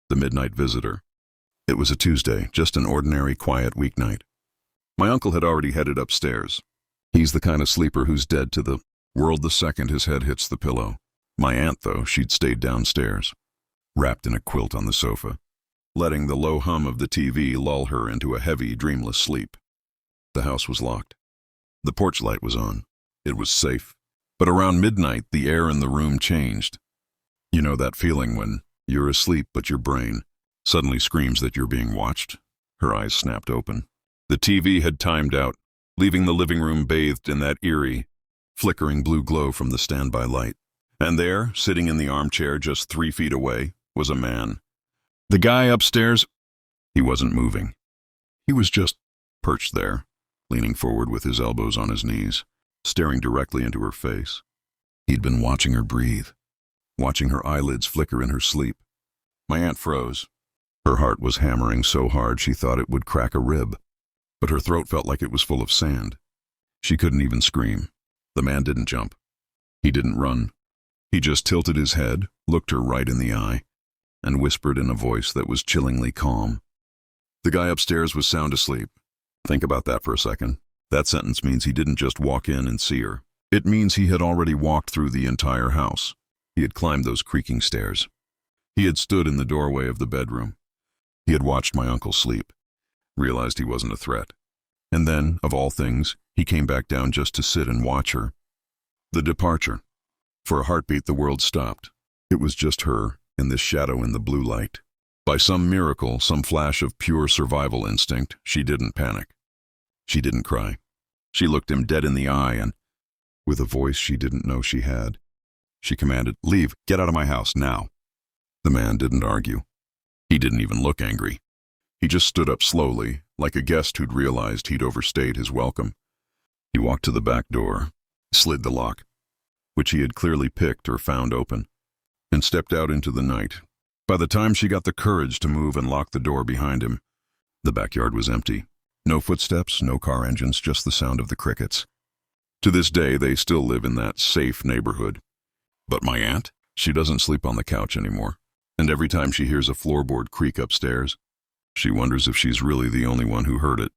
The Midnight Visitor. It was a Tuesday, just an ordinary, quiet weeknight. My uncle had already headed upstairs. He's the kind of sleeper who's dead to the world the second his head hits the pillow. My aunt, though, she'd stayed downstairs, wrapped in a quilt on the sofa, letting the low hum of the TV lull her into a heavy, dreamless sleep. The house was locked. The porch light was on. It was safe. But around midnight, the air in the room changed. You know that feeling when you're asleep but your brain suddenly screams that you're being watched? Her eyes snapped open. The TV had timed out, leaving the living room bathed in that eerie, flickering blue glow from the standby light. And there, sitting in the armchair just 3 feet away, was a man. The guy upstairs, he wasn't moving. He was just perched there, leaning forward with his elbows on his knees, staring directly into her face. He'd been watching her breathe, watching her eyelids flicker in her sleep. My aunt froze. Her heart was hammering so hard she thought it would crack a rib, but her throat felt like it was full of sand. She couldn't even scream. The man didn't jump. He didn't run. He just tilted his head, looked her right in the eye, and whispered in a voice that was chillingly calm. The guy upstairs was sound asleep. Think about that for a second. That sentence means he didn't just walk in and see her. It means he had already walked through the entire house. He had climbed those creaking stairs. He had stood in the doorway of the bedroom. He had watched my uncle sleep, realized he wasn't a threat. And then, of all things, he came back down just to sit and watch her. The departure. For a heartbeat, the world stopped. It was just her and this shadow in the blue light. By some miracle, some flash of pure survival instinct, she didn't panic. She didn't cry. She looked him dead in the eye and, with a voice she didn't know she had, she commanded, "Leave, get out of my house, now." The man didn't argue. He didn't even look angry. He just stood up slowly, like a guest who'd realized he'd overstayed his welcome. He walked to the back door, slid the lock, which he had clearly picked or found open, and stepped out into the night. By the time she got the courage to move and lock the door behind him, the backyard was empty. No footsteps, no car engines, just the sound of the crickets. To this day, they still live in that safe neighborhood. But my aunt, she doesn't sleep on the couch anymore. And every time she hears a floorboard creak upstairs, she wonders if she's really the only one who heard it.